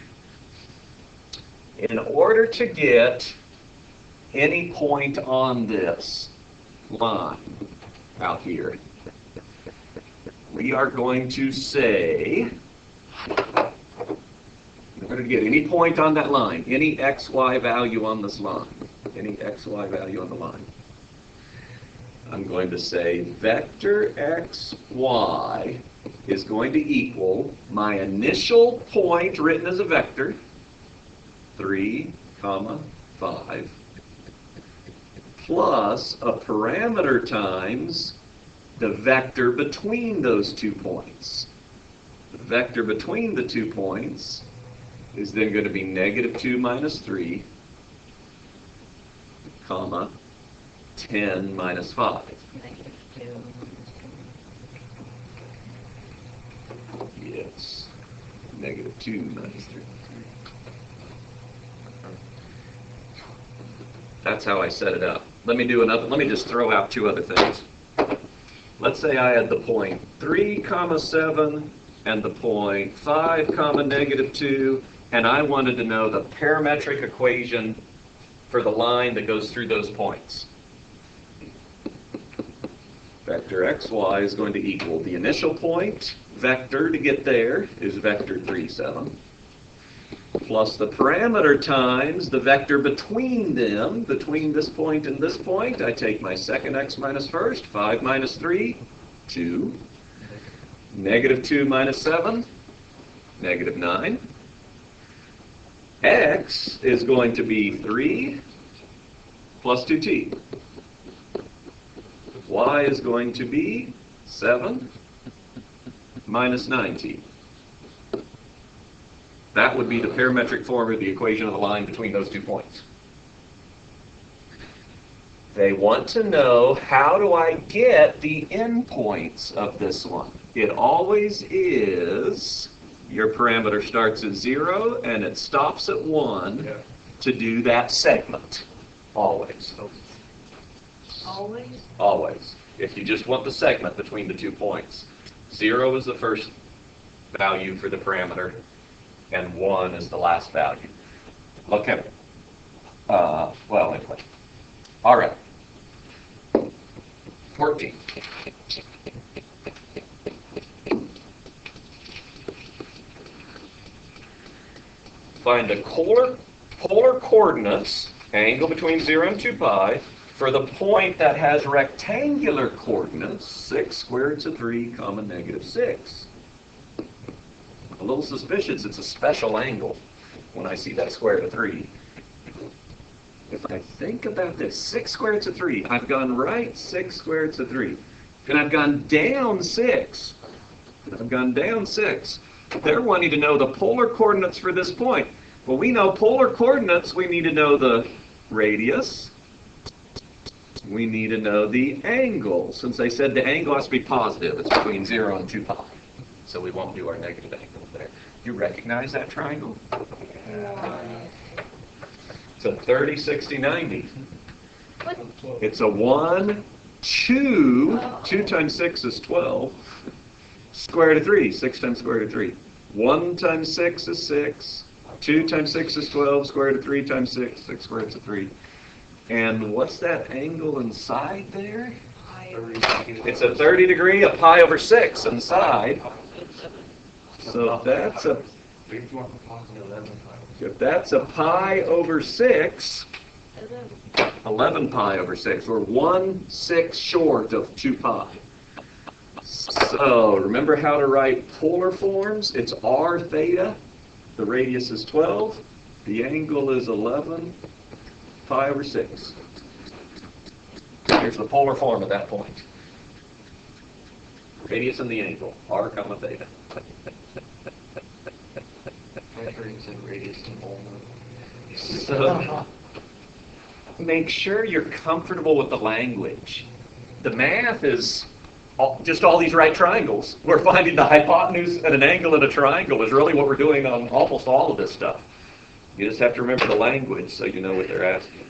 In order to get any point on this line out here, we are going to say, in order to get any point on that line, any xy value on this line, any xy value on the line, I'm going to say vector xy is going to equal my initial point written as a vector, 3, 5, plus a parameter times the vector between those 2 points. The vector between the 2 points is then going to be negative 2 minus 3, comma, 10 minus 5. Yes, negative 2 minus 3. That's how I set it up. Let me just throw out 2 other things. Let's say I had the point 3, 7 and the point 5, negative 2, and I wanted to know the parametric equation for the line that goes through those points. Vector xy is going to equal the initial point vector to get there is vector 3, 7, plus the parameter times the vector between them, between this point and this point. I take my second x minus first, 5 minus 3, 2, negative 2 minus 7, negative 9. X is going to be 3 plus 2t. Y is going to be 7 minus 9t. That would be the parametric form of the equation of the line between those 2 points. They want to know, how do I get the endpoints of this one? It always is, your parameter starts at 0 and it stops at 1 Yeah. to do that segment. Always. Always? Always. If you just want the segment between the 2 points. 0 is the first value for the parameter, and 1 is the last value. Okay. Well, anyway. All right. 14. Find the polar coordinates, angle between 0 and 2 pi, for the point that has rectangular coordinates, 6 squared to 3, comma negative 6. A little suspicious it's a special angle when I see that square root of 3. If I think about this, 6 squared roots of 3, I've gone right 6 squared roots of 3. And I've gone down 6. I've gone down 6. They're wanting to know the polar coordinates for this point. Well, we know polar coordinates, we need to know the radius. We need to know the angle. Since they said the angle has to be positive, it's between 0 and 2 pi. So we won't do our negative angle there. You recognize that triangle? It's a 30, 60, 90. What? It's a 1, 2, 2 times 6 is 12. Square root of 3, 6 times square root of 3. 1 times 6 is 6. 2 times 6 is 12. Square root of 3 times 6, 6 square roots of 3. And what's that angle inside there? It's a 30 degree, a pi over 6 inside. So that's a, if that's a pi over 6, 11 pi over 6. We're 1/6 short of 2 pi. So remember how to write polar forms? It's r theta. The radius is 12. The angle is 11 pi over 6. Here's the polar form at that point. Radius and the angle, r comma theta. So make sure you're comfortable with the language. The math is just all these right triangles. We're finding the hypotenuse and an angle in a triangle is really what we're doing on almost all of this stuff. You just have to remember the language so you know what they're asking.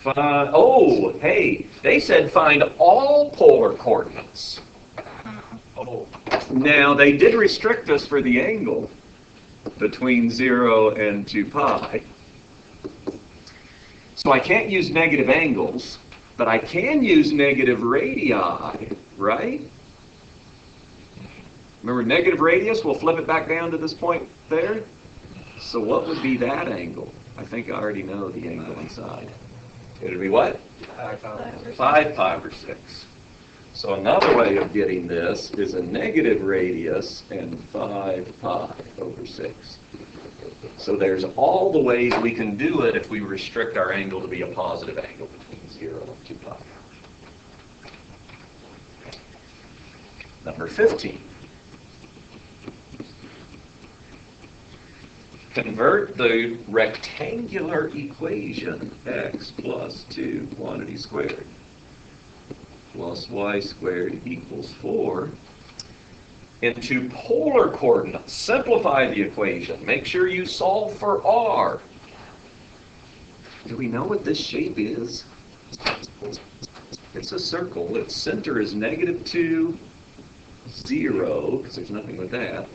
Oh, hey, they said find all polar coordinates. Oh. Now, they did restrict us for the angle between 0 and 2 pi. So I can't use negative angles, but I can use negative radii, right? Remember, negative radius, we'll flip it back down to this point there. So what would be that angle? I think I already know the angle inside. It would be what? 5 pi over 6. So another way of getting this is a negative radius and 5 pi over 6. So there's all the ways we can do it if we restrict our angle to be a positive angle between 0 and 2 pi. Number 15. Convert the rectangular equation x plus 2 quantity squared plus y squared equals 4 into polar coordinates. Simplify the equation. Make sure you solve for r. Do we know what this shape is? It's a circle. Its center is -2, 0, because there's nothing with that.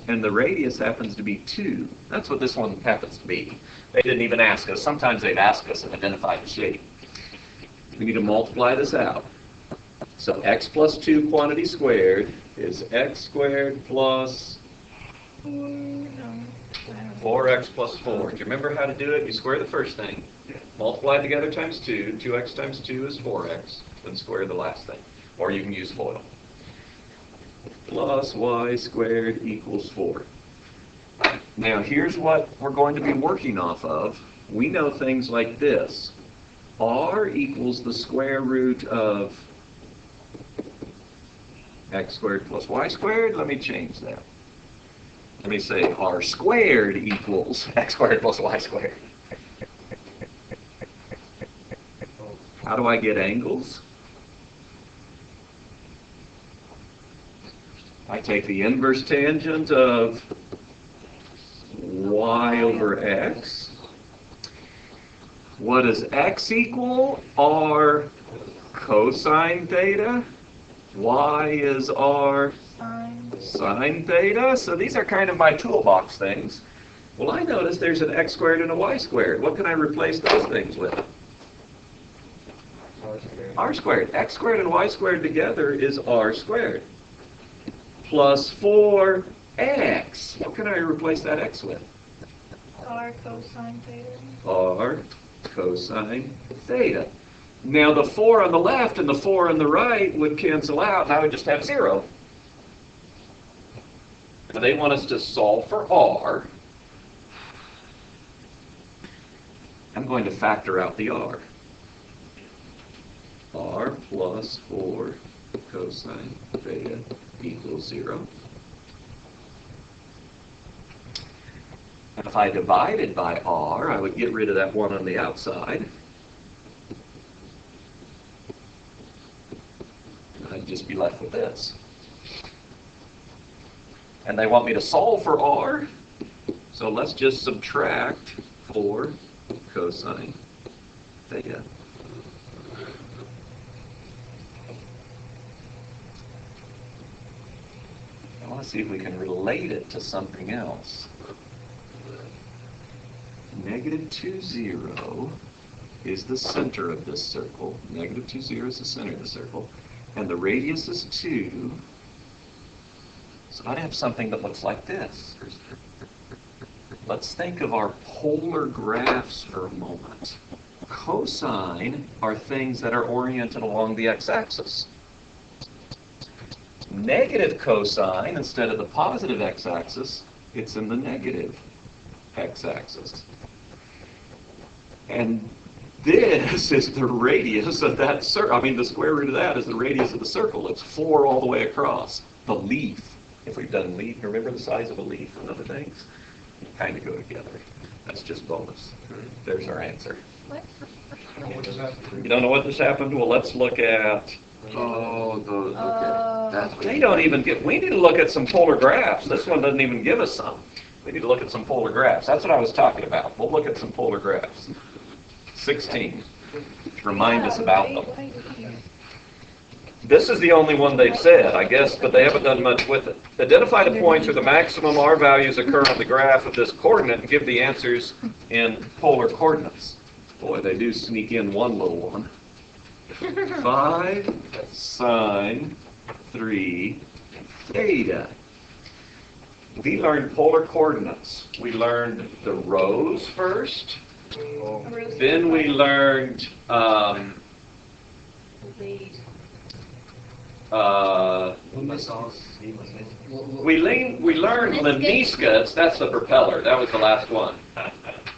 And the radius happens to be 2. That's what this one happens to be. They didn't even ask us. Sometimes they'd ask us and identify the shape. We need to multiply this out. So x plus 2 quantity squared is x squared plus 4x plus 4. Do you remember how to do it? You square the first thing. Multiply together times 2. 2x times 2 is 4x. Then square the last thing. Or you can use FOIL. Plus y squared equals 4. Now here's what we're going to be working off of. We know things like this. R equals the square root of x squared plus y squared. Let me change that. Let me say r squared equals x squared plus y squared. How do I get angles? I take the inverse tangent of y over x. What does x equal? R cosine theta. Y is r sine theta. So these are kind of my toolbox things. Well, I notice there's an x squared and a y squared. What can I replace those things with? R squared. X squared and y squared together is r squared. Plus 4x. What can I replace that x with? R cosine theta. R cosine theta. Now the 4 on the left and the 4 on the right would cancel out, and I would just have 0. Now they want us to solve for r. I'm going to factor out the r. R plus 4 cosine theta equals 0. And if I divided by r, I would get rid of that 1 on the outside. I'd just be left with this. And they want me to solve for r, so let's just subtract 4 cosine theta. I want to see if we can relate it to something else. Negative 2, 0 is the center of this circle. Negative 2, 0 is the center of the circle. And the radius is 2. So I'd have something that looks like this. Let's think of our polar graphs for a moment. Cosine are things that are oriented along the x-axis. Negative cosine, instead of the positive x-axis, it's in the negative x-axis. And this is the radius of that circle. I mean, the square root of that is the radius of the circle. It's 4 all the way across. The leaf. If we've done leaf, remember the size of a leaf and other things? Kind of go together. That's just bonus. There's our answer. What? What does that do? You don't know what just happened? Well, let's look at... Oh, those, okay. That's what They don't even get... We need to look at some polar graphs. This one doesn't even give us some. We need to look at some polar graphs. That's what I was talking about. We'll look at some polar graphs. 16. Remind us about them. This is the only one they've said, I guess, but they haven't done much with it. Identify the points where the maximum R values occur on the graph of this coordinate and give the answers in polar coordinates. Boy, they do sneak in one little one. 5 sine 3 theta. We learned polar coordinates. We learned the rows first. Then we learned we learned lemniscus. That's the propeller. That was the last one.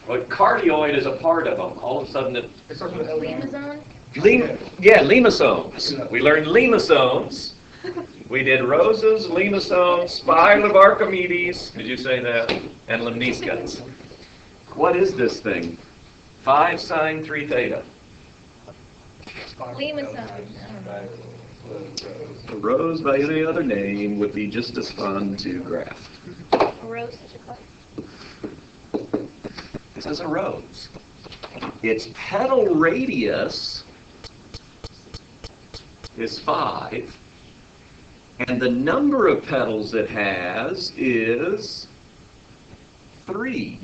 But cardioid is a part of them. All of a sudden it... Lemazone? Limasomes. We learned limasomes. We did roses, limasomes, spiral of Archimedes. Did you say that? And lemniscus. What is this thing? 5 sine 3 theta. Lemazone. A rose by any other name would be just as fun to graph. Rose such a class. This is a rose. Its petal radius is 5, and the number of petals it has is 3.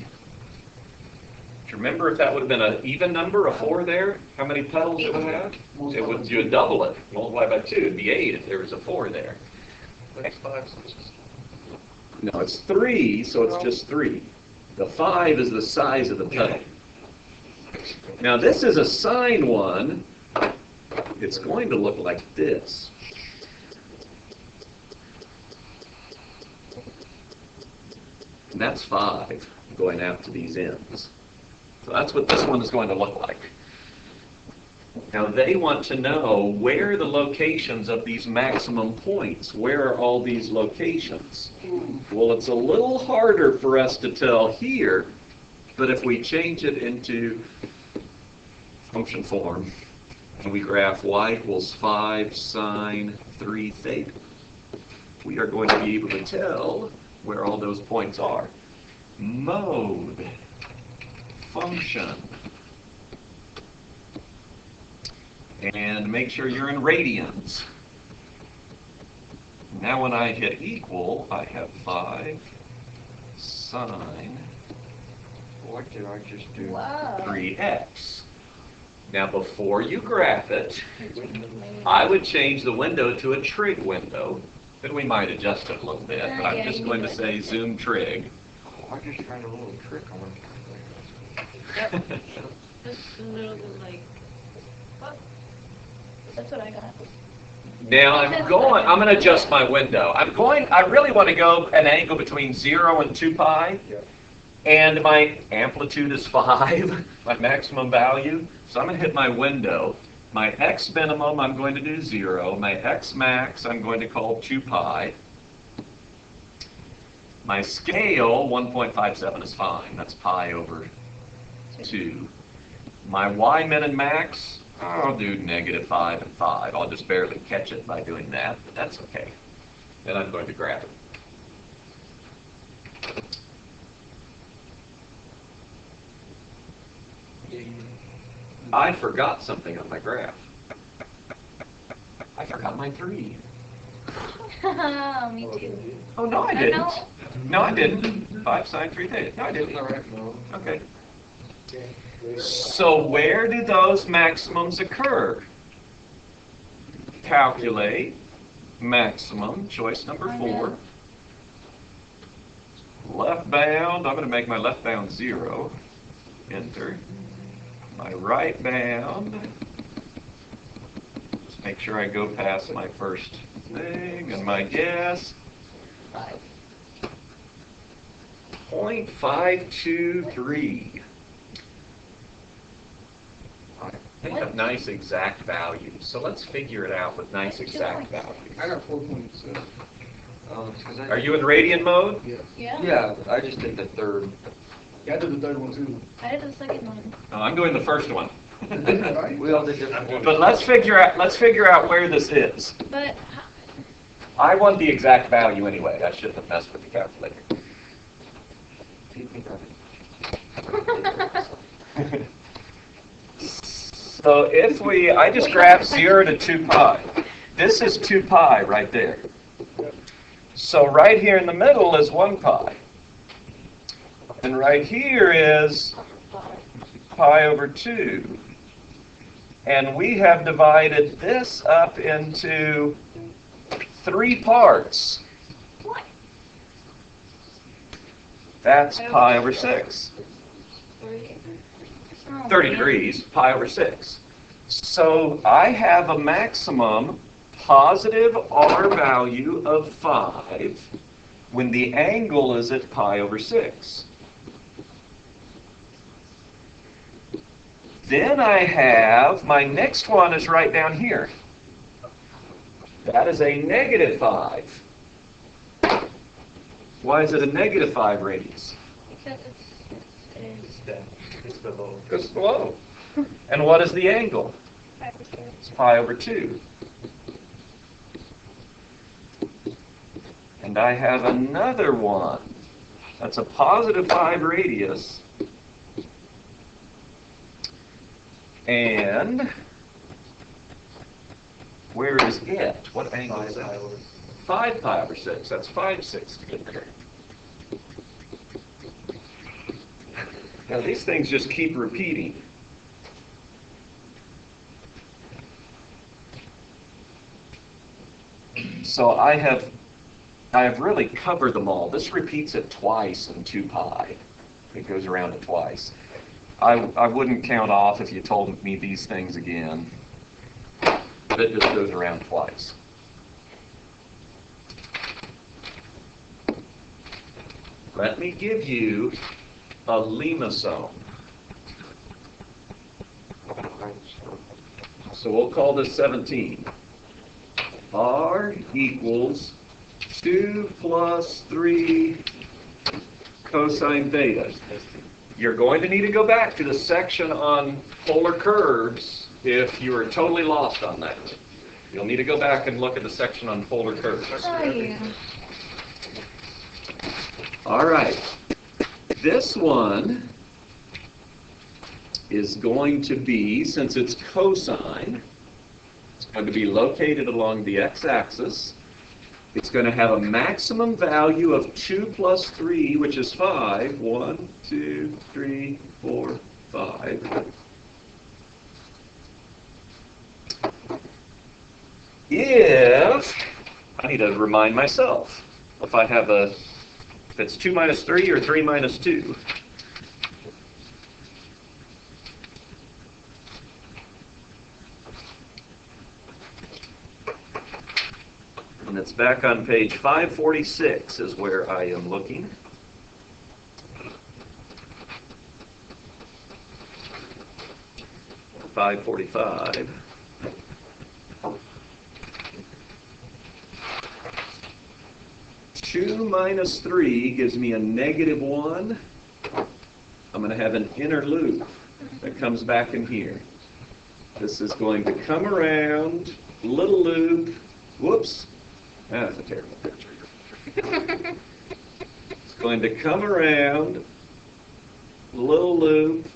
Do you remember if that would have been an even number, a 4 there? How many petals it would have? It would, you would double it, multiply by 2, it'd be 8 if there was a 4 there. That's 5. No, it's 3, so it's just 3. The 5 is the size of the petal. Now this is a sine one. It's going to look like this. And that's 5 going out to these ends. So that's what this one is going to look like. Now they want to know where are the locations of these maximum points. Where are all these locations? Well, it's a little harder for us to tell here, but if we change it into function form, and we graph y equals 5 sine 3 theta, we are going to be able to tell where all those points are. Mode, function, and make sure you're in radians. Now when I hit equal, I have 5 sine What did I just do? Wow. 3x. Now before you graph it, I would change the window to a trig window. Then we might adjust it a little bit, but I'm Yeah, just you going can to do say it. zoom trig. I just tried a little trick on it. Just a little bit like, what? That's what I got. Now I'm going to adjust my window. I really want to go an angle between 0 and 2 pi. Yeah. And my amplitude is 5, my maximum value. So I'm going to hit my window. My x minimum, I'm going to do 0. My x max, I'm going to call 2 pi. My scale, 1.57 is fine. That's pi over 2. My y min and max, I'll do -5 and 5. I'll just barely catch it by doing that, but that's okay. Then I'm going to graph it. I forgot something on my graph. I forgot my 3. Me too. Oh, no, I I didn't. know. No, I didn't. 5 sine 3 theta. No, I didn't. All right, no. Okay. So where do those maximums occur? Calculate maximum, choice number 4. Left bound, I'm going to make my left bound 0. Enter. My right bound. Just make sure I go past my first thing, and my guess. 0.523. They have nice exact values, so let's figure it out with nice exact values. I got 4.6. 'Cause I Are you in radian mode? Yes. Yeah. Yeah, I just did the third. Yeah, I did the third one too. I did the second one. No, I'm doing the first one. Right? We all did different ones. But let's figure out where this is. But I want the exact value anyway. I shouldn't have messed with the calculator. So if I just graph 0 to 2 pi. This is 2 pi right there. So right here in the middle is 1 pi. And right here is pi over 2. And we have divided this up into 3 parts. what? That's pi over 6. 30 Oh, degrees, pi over 6. So I have a maximum positive R value of 5 when the angle is at pi over 6. Then I have, my next one is right down here. That is a -5. Why is it a -5 radius? Because It's down. It's below. Because it's below. And what is the angle? It's pi over 2. And I have another one. That's a +5 radius. And where is it? What angle is that? 5 pi over 6. That's 5/6 to get there. Now these things just keep repeating. So I have really covered them all. This repeats it twice in 2 pi. It goes around it twice. I wouldn't count off if you told me these things again. But it just goes around twice. Let me give you a limosome. So we'll call this 17. R equals 2 plus 3 cosine theta. You're going to need to go back to the section on polar curves if you are totally lost on that. You'll need to go back and look at the section on polar curves. Oh, yeah. All right. This one is going to be, since it's cosine, it's going to be located along the x-axis. It's going to have a maximum value of 2 plus 3, which is 5. 1, 2, 3, 4, 5. If, I need to remind myself, if it's 2 minus 3 or 3 minus 2. And it's back on page 546 is where I am looking. $5.45. Two minus 3 gives me a -1. I'm going to have an inner loop that comes back in here. This is going to come around, little loop. Whoops. That's a terrible picture. It's going to come around, little loop.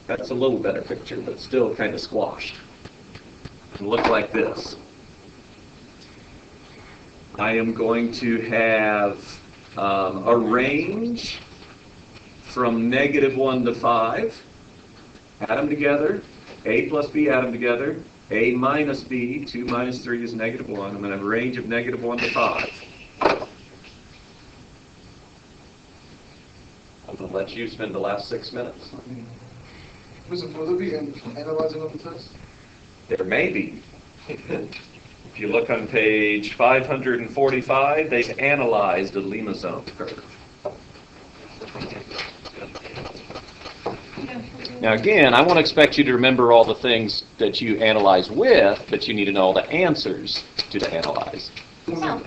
That's a little better picture, but still kind of squashed. It'll look like this. I am going to have a range from -1 to 5. Add them together. A plus B, add them together. A minus B, 2 minus 3 is -1. I'm going to have a range of -1 to 5. I'm going to let you spend the last 6 minutes. Will there be analyzing of the test? There may be. If you look on page 545, they've analyzed a limazone curve. Now again, I won't expect you to remember all the things that you analyze with, but you need to know all the answers to analyze. Oh.